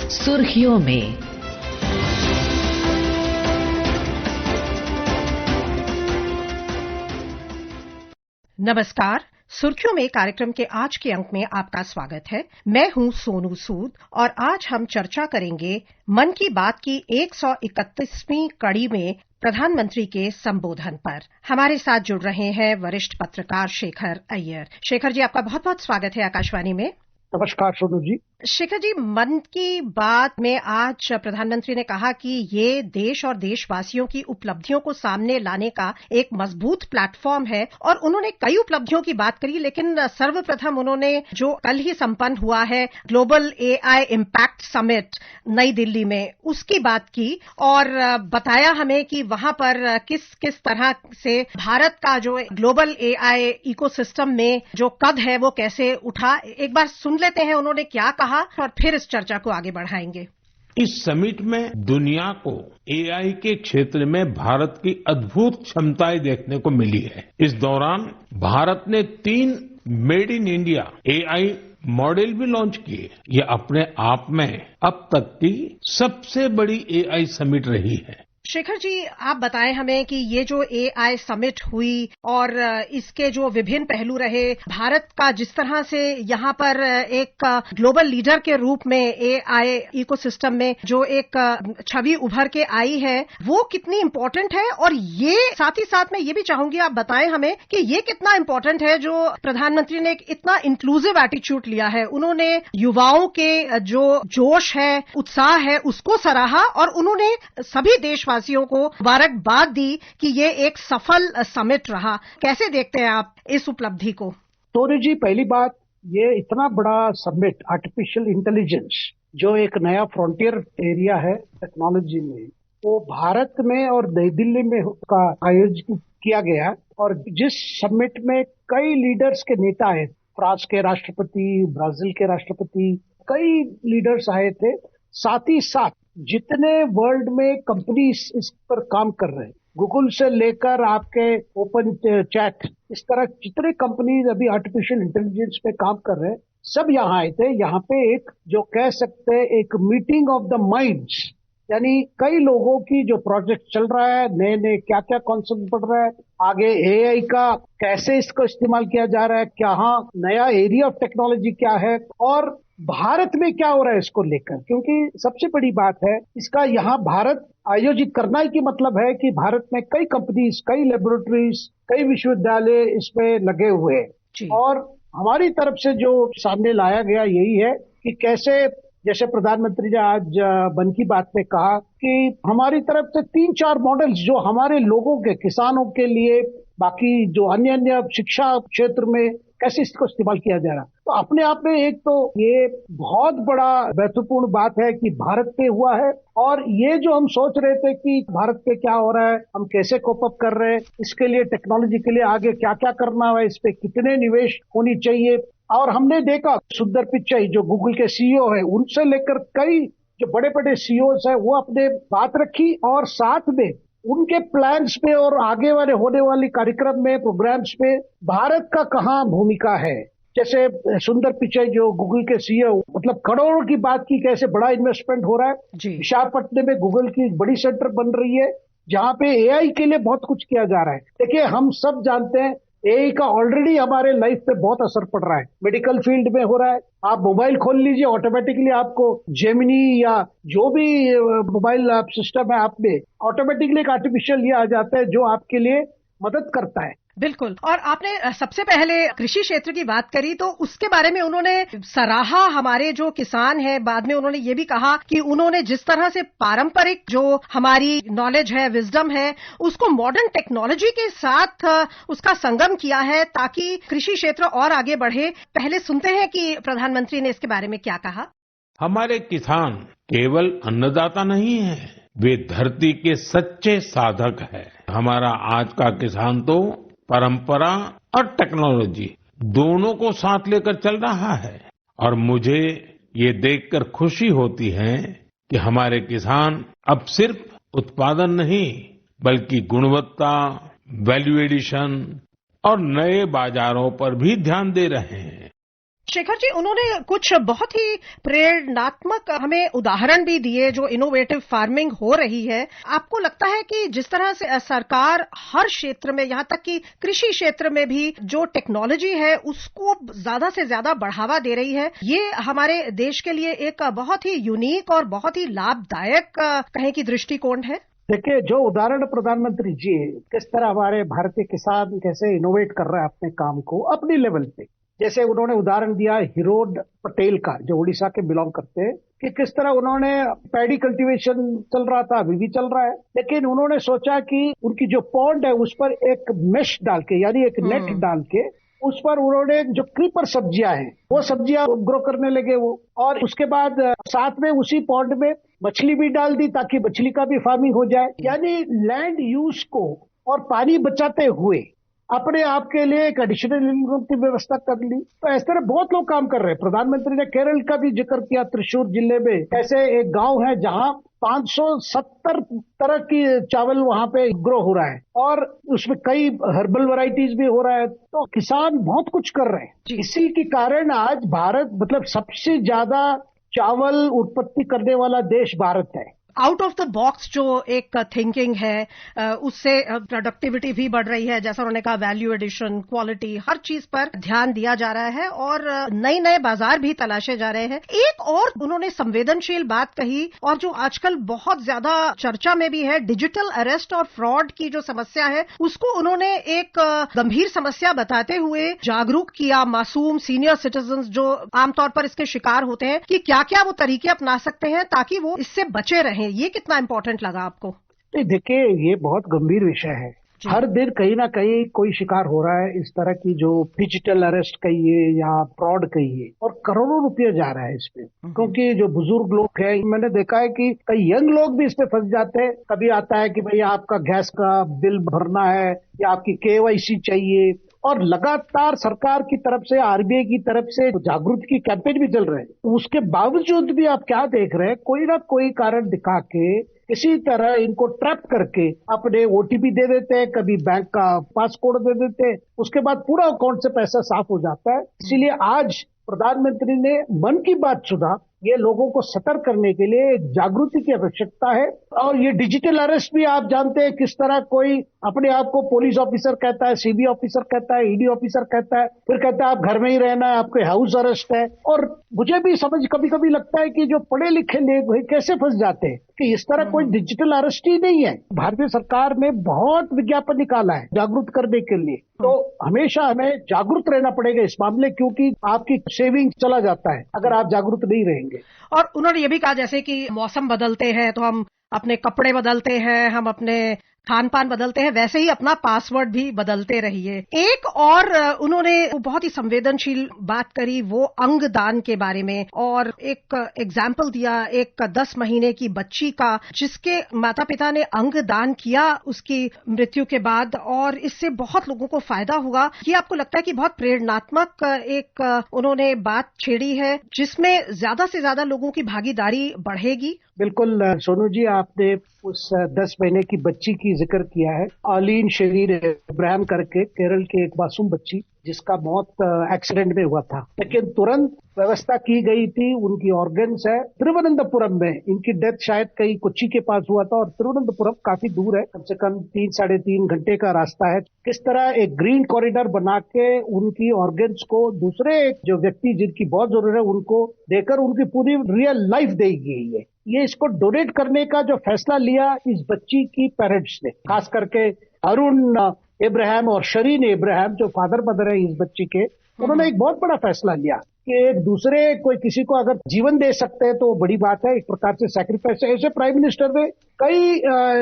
सुर्खियों में। नमस्कार, सुर्खियों में कार्यक्रम के आज के अंक में आपका स्वागत है। मैं हूं सोनू सूद और आज हम चर्चा करेंगे मन की बात की 131वीं कड़ी में प्रधानमंत्री के संबोधन पर। हमारे साथ जुड़ रहे हैं वरिष्ठ पत्रकार शेखर अय्यर। शेखर जी, आपका बहुत बहुत स्वागत है आकाशवाणी में। नमस्कार सोनू जी। शेखर जी, मन की बात में आज प्रधानमंत्री ने कहा कि ये देश और देशवासियों की उपलब्धियों को सामने लाने का एक मजबूत प्लेटफॉर्म है और उन्होंने कई उपलब्धियों की बात करी, लेकिन सर्वप्रथम उन्होंने जो कल ही संपन्न हुआ है ग्लोबल एआई इम्पैक्ट समिट नई दिल्ली में, उसकी बात की और बताया हमें कि वहां पर किस किस तरह से भारत का जो ग्लोबल एआई इकोसिस्टम में जो कद है वो कैसे उठा। एक बार सुन लेते हैं उन्होंने क्या कहा और फिर इस चर्चा को आगे बढ़ाएंगे। इस समिट में दुनिया को एआई के क्षेत्र में भारत की अद्भुत क्षमताएं देखने को मिली है। इस दौरान भारत ने 3 made in India AI model भी लॉन्च किए। ये अपने आप में अब तक की सबसे बड़ी एआई समिट रही है। शेखर जी, आप बताएं हमें कि ये जो एआई समिट हुई और इसके जो विभिन्न पहलू रहे, भारत का जिस तरह से यहाँ पर एक ग्लोबल लीडर के रूप में एआई इकोसिस्टम में जो एक छवि उभर के आई है, वो कितनी इम्पोर्टेंट है। और ये साथ ही साथ मैं ये भी चाहूंगी आप बताएं हमें कि ये कितना इम्पोर्टेंट है जो प्रधानमंत्री ने एक इतना इंक्लूसिव एटीट्यूड लिया है। उन्होंने युवाओं के जो जोश है, उत्साह है, उसको सराहा और उन्होंने सभी देशवासियों को मुबारकबाद दी कि ये एक सफल समिट रहा। कैसे देखते हैं आप इस उपलब्धि को? तोरे जी, पहली बात, ये इतना बड़ा समिट आर्टिफिशियल इंटेलिजेंस जो एक नया फ्रंटियर एरिया है टेक्नोलॉजी में, वो भारत में और नई दिल्ली में का आयोजित किया गया। और जिस समिट में कई लीडर्स के नेता आए, फ्रांस के राष्ट्रपति, ब्राजील के राष्ट्रपति, कई लीडर्स आए थे। साथ ही साथ जितने वर्ल्ड में कंपनीज इस पर काम कर रहे हैं, गूगल से लेकर आपके ओपन चैट, इस तरह जितने कंपनीज अभी आर्टिफिशियल इंटेलिजेंस पे काम कर रहे हैं, सब यहाँ आए थे। यहाँ पे एक जो कह सकते हैं एक मीटिंग ऑफ द माइंड्स, यानी कई लोगों की जो प्रोजेक्ट चल रहा है, नए नए क्या क्या कॉन्सेप्ट बढ़ रहा है, आगे एआई का कैसे इसको इस्तेमाल किया जा रहा है, क्या हाँ नया एरिया ऑफ टेक्नोलॉजी क्या है और भारत में क्या हो रहा है इसको लेकर। क्योंकि सबसे बड़ी बात है इसका यहाँ भारत आयोजित करना ही की मतलब है कि भारत में कई कंपनीज, कई लेबोरेटरीज, कई विश्वविद्यालय इसमें लगे हुए हैं। और हमारी तरफ से जो सामने लाया गया यही है कि कैसे, जैसे प्रधानमंत्री ने आज मन की बात में कहा कि हमारी तरफ से 3-4 मॉडल्स जो हमारे लोगों के, किसानों के लिए, बाकी जो अन्य अन्य शिक्षा क्षेत्र में कैसे इसको इस्तेमाल किया जा रहा, तो अपने आप में एक तो ये बहुत बड़ा महत्वपूर्ण बात है कि भारत पे हुआ है। और ये जो हम सोच रहे थे कि भारत पे क्या हो रहा है, हम कैसे कोप अप कर रहे हैं, इसके लिए टेक्नोलॉजी के लिए आगे क्या क्या करना है, इस पे कितने निवेश होनी चाहिए। और हमने देखा सुंदर पिचाई जो गूगल के सीईओ है, उनसे लेकर कई जो बड़े बड़े सीईओ है, वो अपने बात रखी और साथ में उनके प्लान्स पे और आगे वाले होने वाली कार्यक्रम में, प्रोग्राम्स में भारत का कहाँ भूमिका है। जैसे सुंदर पिचाई जो गूगल के सीईओ, मतलब करोड़ों की बात की, कैसे बड़ा इन्वेस्टमेंट हो रहा है। विशाखापट्टनम में गूगल की बड़ी सेंटर बन रही है जहाँ पे एआई के लिए बहुत कुछ किया जा रहा है। देखिए, हम सब जानते हैं एआई का ऑलरेडी हमारे लाइफ पे बहुत असर पड़ रहा है। मेडिकल फील्ड में हो रहा है। आप मोबाइल खोल लीजिए, ऑटोमेटिकली आपको जेमिनी या जो भी मोबाइल सिस्टम है, आप में ऑटोमेटिकली एक आर्टिफिशियल ये आ जाता है जो आपके लिए मदद करता है। बिल्कुल। और आपने सबसे पहले कृषि क्षेत्र की बात करी, तो उसके बारे में उन्होंने सराहा हमारे जो किसान हैं। बाद में उन्होंने ये भी कहा कि उन्होंने जिस तरह से पारंपरिक जो हमारी नॉलेज है, विजडम है, उसको मॉडर्न टेक्नोलॉजी के साथ उसका संगम किया है ताकि कृषि क्षेत्र और आगे बढ़े। पहले सुनते हैं कि प्रधानमंत्री ने इसके बारे में क्या कहा। हमारे किसान केवल अन्नदाता नहीं है, वे धरती के सच्चे साधक है। हमारा आज का किसान तो परंपरा और टेक्नोलॉजी दोनों को साथ लेकर चल रहा है और मुझे ये देखकर खुशी होती है कि हमारे किसान अब सिर्फ उत्पादन नहीं बल्कि गुणवत्ता, वैल्यू एडिशन और नए बाजारों पर भी ध्यान दे रहे हैं। शेखर जी, उन्होंने कुछ बहुत ही प्रेरणात्मक हमें उदाहरण भी दिए जो इनोवेटिव फार्मिंग हो रही है। आपको लगता है कि जिस तरह से सरकार हर क्षेत्र में, यहाँ तक कि कृषि क्षेत्र में भी जो टेक्नोलॉजी है उसको ज्यादा से ज्यादा बढ़ावा दे रही है, ये हमारे देश के लिए एक बहुत ही यूनिक और बहुत ही लाभदायक कहें कि दृष्टिकोण है? देखिए, जो उदाहरण प्रधानमंत्री जी किस तरह हमारे भारतीय किसान कैसे इनोवेट कर रहे हैं अपने काम को अपनी लेवल पे, जैसे उन्होंने उदाहरण दिया हिरोड पटेल का जो उड़ीसा के बिलोंग करते हैं, कि किस तरह उन्होंने पैडी कल्टीवेशन चल रहा था, अभी भी चल रहा है, लेकिन उन्होंने सोचा कि उनकी जो पॉन्ड है उस पर एक मेश डाल के, यानी एक नेट डाल के, उस पर उन्होंने जो क्रीपर सब्जियां हैं वो सब्जियां ग्रो करने लगे वो। और उसके बाद साथ में उसी पॉन्ड में मछली भी डाल दी ताकि मछली का भी फार्मिंग हो जाए। यानी लैंड यूज को और पानी बचाते हुए अपने आप के लिए एक एडिशनल इनकम की व्यवस्था कर ली। तो इस तरह बहुत लोग काम कर रहे हैं। प्रधानमंत्री ने केरल का भी जिक्र किया, त्रिशूर जिले में ऐसे एक गांव है जहां 570 तरह की चावल वहां पे ग्रो हो रहा है और उसमें कई हर्बल वैरायटीज भी हो रहा है। तो किसान बहुत कुछ कर रहे हैं। इसी के कारण आज भारत मतलब सबसे ज्यादा चावल उत्पत्ति करने वाला देश भारत है। आउट ऑफ द बॉक्स जो एक थिंकिंग है उससे प्रोडक्टिविटी भी बढ़ रही है, जैसा उन्होंने कहा वैल्यू एडिशन, क्वालिटी, हर चीज पर ध्यान दिया जा रहा है और नए नए बाजार भी तलाशे जा रहे हैं। एक और उन्होंने संवेदनशील बात कही और जो आजकल बहुत ज्यादा चर्चा में भी है, डिजिटल अरेस्ट और फ्रॉड की जो समस्या है उसको उन्होंने एक गंभीर समस्या बताते हुए जागरूक किया मासूम सीनियर सिटीजन्स जो आमतौर पर इसके शिकार होते हैं कि क्या क्या वो तरीके अपना सकते हैं ताकि वो इससे बचे रहें। ये कितना इंपॉर्टेंट लगा आपको? देखिए, ये बहुत गंभीर विषय है। हर दिन कहीं ना कहीं कोई शिकार हो रहा है इस तरह की, जो डिजिटल अरेस्ट कहिए या फ्रॉड कहिए, और करोड़ों रुपये जा रहा है इस पे। क्योंकि जो बुजुर्ग लोग हैं, मैंने देखा है कि कई यंग लोग भी इस पे फंस जाते हैं। कभी आता है कि भाई आपका गैस का बिल भरना है या आपकी केवाईसी चाहिए, और लगातार सरकार की तरफ से, आरबीआई की तरफ से जागृति की कैंपेन भी चल रहे हैं। उसके बावजूद भी आप क्या देख रहे हैं, कोई ना कोई कारण दिखा के किसी तरह इनको ट्रैप करके अपने ओटीपी दे देते हैं, कभी बैंक का पासकोड दे देते हैं, उसके बाद पूरा अकाउंट से पैसा साफ हो जाता है। इसीलिए आज प्रधानमंत्री ने मन की बात सुना, ये लोगों को सतर्क करने के लिए जागृति की आवश्यकता है। और ये डिजिटल अरेस्ट भी आप जानते हैं किस तरह कोई अपने आप को पुलिस ऑफिसर कहता है, सीबी ऑफिसर कहता है, ईडी ऑफिसर कहता है, फिर कहता है आप घर में ही रहना है, आपके हाउस अरेस्ट है। और मुझे भी समझ कभी कभी लगता है कि जो पढ़े लिखे लोग कैसे फंस जाते हैं कि इस तरह कोई डिजिटल अरेस्ट ही नहीं है। भारतीय सरकार ने बहुत विज्ञापन निकाला है जागरूक करने के लिए। तो हमेशा हमें जागरूक रहना पड़ेगा इस मामले, क्योंकि आपकी सेविंग चला जाता है अगर आप जागरूक नहीं रहेंगे। और उन्होंने ये भी कहा जैसे कि मौसम बदलते हैं तो हम अपने कपड़े बदलते हैं, हम अपने खान पान बदलते हैं, वैसे ही अपना पासवर्ड भी बदलते रहिए। एक और उन्होंने बहुत ही संवेदनशील बात करी वो अंगदान के बारे में, और एक एग्जाम्पल दिया एक 10 महीने की बच्ची का जिसके माता पिता ने अंगदान किया उसकी मृत्यु के बाद, और इससे बहुत लोगों को फायदा हुआ। ये आपको लगता है कि बहुत प्रेरणात्मक एक उन्होंने बात छेड़ी है जिसमें ज्यादा से ज्यादा लोगों की भागीदारी बढ़ेगी? बिल्कुल सोनू जी, आपने उस 10 महीने की बच्ची की जिक्र किया है, आलीन शरीर इब्राहिम करके, केरल के एक मासूम बच्ची जिसका मौत एक्सीडेंट में हुआ था, लेकिन तुरंत व्यवस्था की गई थी। उनकी ऑर्गन्स है तिरुवनंतपुरम में, इनकी डेथ शायद कहीं कोच्चि के पास हुआ था और तिरुवनंतपुरम काफी दूर है, कम से कम 3-3.5 घंटे का रास्ता है। किस तरह एक ग्रीन कॉरिडोर बना के उनकी ऑर्गन्स को दूसरे जो व्यक्ति जिनकी बहुत जरूरत है उनको देकर उनकी पूरी रियल लाइफ दी गई है। ये इसको डोनेट करने का जो फैसला लिया इस बच्ची की पेरेंट्स ने, खास करके अरुण इब्राहिम और शरीन इब्राहिम जो फादर मदर है इस बच्ची के, उन्होंने एक बहुत बड़ा फैसला लिया कि एक दूसरे कोई किसी को अगर जीवन दे सकते हैं तो बड़ी बात है, एक प्रकार से सैक्रिफाइस है। ऐसे प्राइम मिनिस्टर ने कई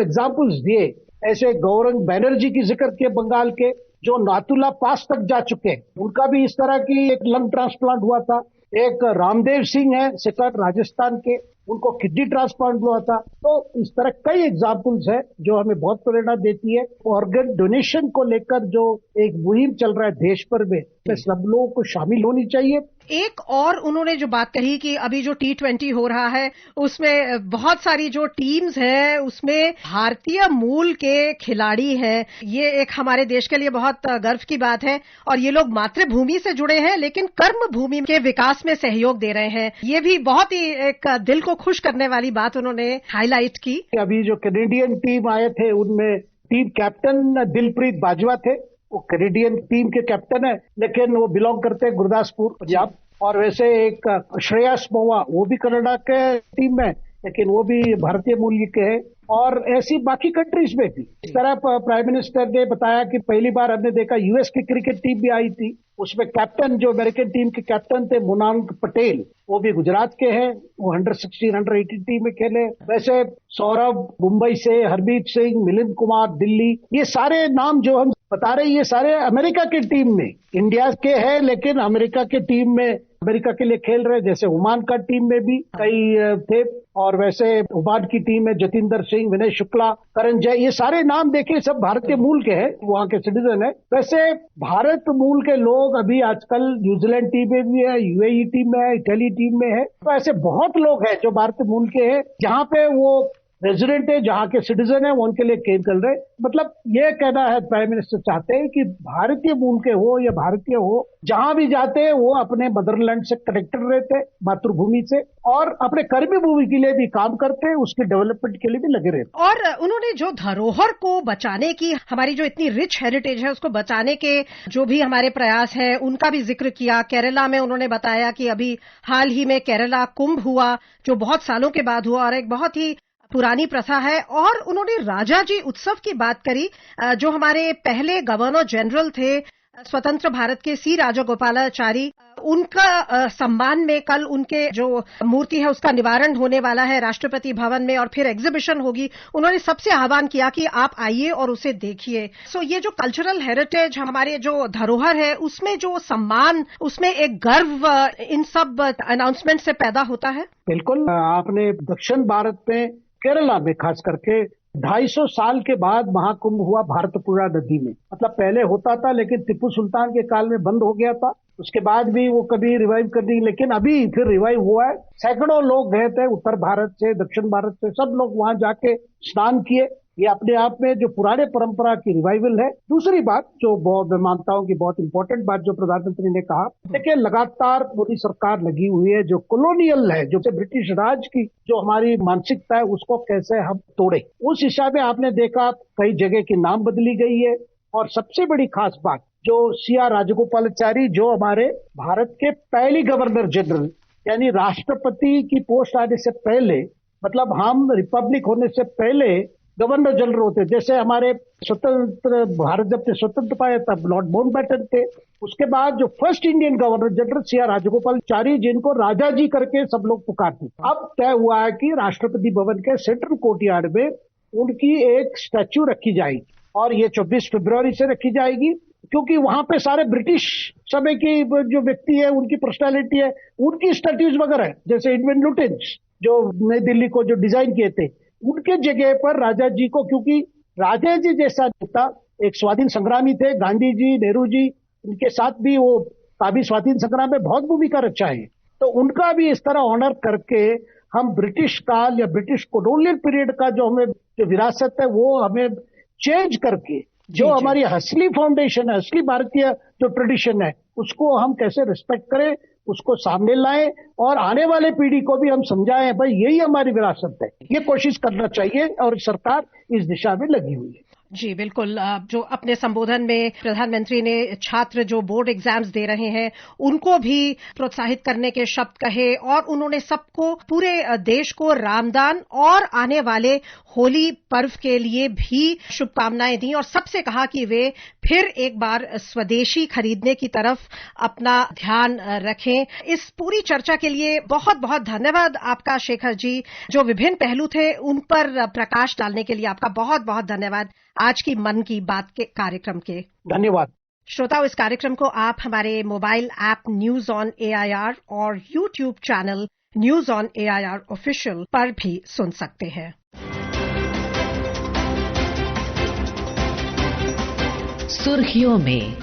एग्जाम्पल्स दिए, ऐसे गौरंग बैनर्जी की जिक्र किए बंगाल के, जो नाथुला पास तक जा चुके हैं, उनका भी इस तरह की एक लंग ट्रांसप्लांट हुआ था। एक रामदेव सिंह है सिकर राजस्थान के, उनको किडनी ट्रांसप्लांट हुआ था। तो इस तरह कई एग्जाम्पल्स है जो हमें बहुत प्रेरणा देती है। ऑर्गन डोनेशन को लेकर जो एक मुहिम चल रहा है देश भर में, सब लोगों को शामिल होनी चाहिए एक और उन्होंने जो बात कही कि अभी जो T20 हो रहा है उसमें बहुत सारी जो टीम्स हैं उसमें भारतीय मूल के खिलाड़ी हैं। ये एक हमारे देश के लिए बहुत गर्व की बात है और ये लोग मातृभूमि से जुड़े हैं लेकिन कर्म भूमि के विकास में सहयोग दे रहे हैं। ये भी बहुत ही एक दिल को खुश करने वाली बात उन्होंने हाईलाइट की। अभी जो कैनेडियन टीम आए थे उनमें टीम कैप्टन दिलप्रीत बाजवा थे। वो कैनेडियन टीम के कैप्टन है लेकिन वो बिलोंग करते हैं गुरदासपुर पंजाब। और वैसे एक श्रेयस मोवा वो भी कनाडा के टीम में लेकिन वो भी भारतीय मूल्य के हैं। और ऐसी बाकी कंट्रीज में भी इस तरह प्राइम मिनिस्टर ने बताया कि पहली बार हमने देखा यूएस की क्रिकेट टीम भी आई थी। उसमें कैप्टन जो अमेरिकन टीम के कैप्टन थे मुनांक पटेल वो भी गुजरात के हैं। वो 116 118 टीम में खेले। वैसे सौरभ मुंबई से, हरमीत सिंह, मिलिंद कुमार दिल्ली, ये सारे नाम जो हम बता रहे ये सारे अमेरिका की टीम में इंडिया के हैं लेकिन अमेरिका की टीम में अमेरिका के लिए खेल रहे। जैसे ओमान का टीम में भी कई थे और वैसे ओमान की टीम में जतिंदर सिंह, विनय शुक्ला, करण जय, ये सारे नाम देखे सब भारतीय मूल के हैं, वहाँ के सिटीजन है। वैसे भारत मूल के लोग अभी आजकल न्यूजीलैंड टीम में भी है, यूएई टीम में है, इटली टीम में है। तो ऐसे बहुत लोग हैं जो भारतीय मूल के हैं जहाँ पे वो रेजिडेंट है, जहाँ के सिटीजन है वो उनके लिए खेल कर रहे। मतलब ये कहना है प्राइम मिनिस्टर चाहते हैं कि भारतीय मूल के हो या भारतीय हो जहाँ भी जाते हैं वो अपने मदरलैंड से कनेक्टेड रहते हैं, मातृभूमि से, और अपने कर्म भूमि के लिए भी काम करते हैं, उसके डेवलपमेंट के लिए भी लगे रहते हैं। और उन्होंने जो धरोहर को बचाने की, हमारी जो इतनी रिच हेरिटेज है उसको बचाने के जो भी हमारे प्रयास है उनका भी जिक्र किया। केरला में उन्होंने बताया कि अभी हाल ही में केरला कुंभ हुआ जो बहुत सालों के बाद हुआ और एक बहुत ही पुरानी प्रथा है। और उन्होंने राजाजी उत्सव की बात करी जो हमारे पहले गवर्नर जनरल थे स्वतंत्र भारत के सी राजगोपालाचारी, उनका सम्मान में कल उनके जो मूर्ति है उसका निवारण होने वाला है राष्ट्रपति भवन में और फिर एग्जीबिशन होगी। उन्होंने सबसे आह्वान किया कि आप आइए और उसे देखिए। सो ये जो कल्चरल हेरिटेज हमारे जो धरोहर है उसमें जो सम्मान, उसमें एक गर्व इन सब अनाउंसमेंट से पैदा होता है। बिल्कुल, आपने दक्षिण भारत में केरला में खास करके 250 साल के बाद महाकुंभ हुआ भारतपुरा नदी में। मतलब पहले होता था लेकिन टिप्पू सुल्तान के काल में बंद हो गया था, उसके बाद भी वो कभी रिवाइव कर दी लेकिन अभी फिर रिवाइव हुआ है। सैकड़ों लोग गए थे उत्तर भारत से, दक्षिण भारत से, सब लोग वहां जाके स्नान किए। ये अपने आप में जो पुराने परंपरा की रिवाइवल है। दूसरी बात जो बहुत मैं मानता हूँ कि बहुत इंपॉर्टेंट बात जो प्रधानमंत्री ने कहा, देखिए लगातार मोदी सरकार लगी हुई है जो कॉलोनियल है, जो ब्रिटिश राज की जो हमारी मानसिकता है उसको कैसे हम तोड़े। उस हिसाब में आपने देखा कई जगह की नाम बदली गई है। और सबसे बड़ी खास बात जो सीआर राजगोपालाचारी जो हमारे भारत के पहली गवर्नर जनरल यानी राष्ट्रपति की पोस्ट आने से पहले, मतलब हम रिपब्लिक होने से पहले गवर्नर जनरल होते। जैसे हमारे स्वतंत्र भारत जब से स्वतंत्र पाया तब लॉर्ड माउंटबेटन थे। उसके बाद जो first Indian governor general CR Rajagopalachari जिनको राजा जी करके सब लोग पुकारते। अब तय हुआ है कि राष्ट्रपति भवन के सेंट्रल कोर्टयार्ड में उनकी एक स्टैच्यू रखी जाएगी और ये 24 फरवरी से रखी जाएगी क्योंकि वहां पे सारे ब्रिटिश समय की जो व्यक्ति है उनकी पर्सनैलिटी है उनकी स्टैट्यूज वगैरह है। जैसे एडविन लुटियंस जो नई दिल्ली को जो डिजाइन किए थे उनके जगह पर राजा जी को, क्योंकि राजा जी जैसा नेता एक स्वाधीन संग्रामी थे, गांधी जी, नेहरू जी, उनके साथ भी वो काफी स्वाधीन संग्राम में बहुत भूमिका रचा है, तो उनका भी इस तरह ऑनर करके हम ब्रिटिश काल या ब्रिटिश कॉलोनियल पीरियड का जो हमें जो विरासत है वो हमें चेंज करके जो हमारी असली फाउंडेशन है, असली भारतीय जो ट्रेडिशन है उसको हम कैसे रिस्पेक्ट करें, उसको सामने लाएं और आने वाले पीढ़ी को भी हम समझाएं भाई यही हमारी विरासत है। ये कोशिश करना चाहिए और सरकार इस दिशा में लगी हुई है। जी बिल्कुल। जो अपने संबोधन में प्रधानमंत्री ने छात्र जो बोर्ड एग्जाम्स दे रहे हैं उनको भी प्रोत्साहित करने के शब्द कहे और उन्होंने सबको, पूरे देश को रामदान और आने वाले होली पर्व के लिए भी शुभकामनाएं दी और सबसे कहा कि वे फिर एक बार स्वदेशी खरीदने की तरफ अपना ध्यान रखें। इस पूरी चर्चा के लिए बहुत बहुत धन्यवाद आपका शेखर जी। जो विभिन्न पहलू थे उन पर प्रकाश डालने के लिए आपका बहुत बहुत धन्यवाद आज की मन की बात के कार्यक्रम के। धन्यवाद। श्रोताओं, इस कार्यक्रम को आप हमारे mobile app news on AIR और YouTube channel news on AIR official पर भी सुन सकते हैं। सुर्खियों में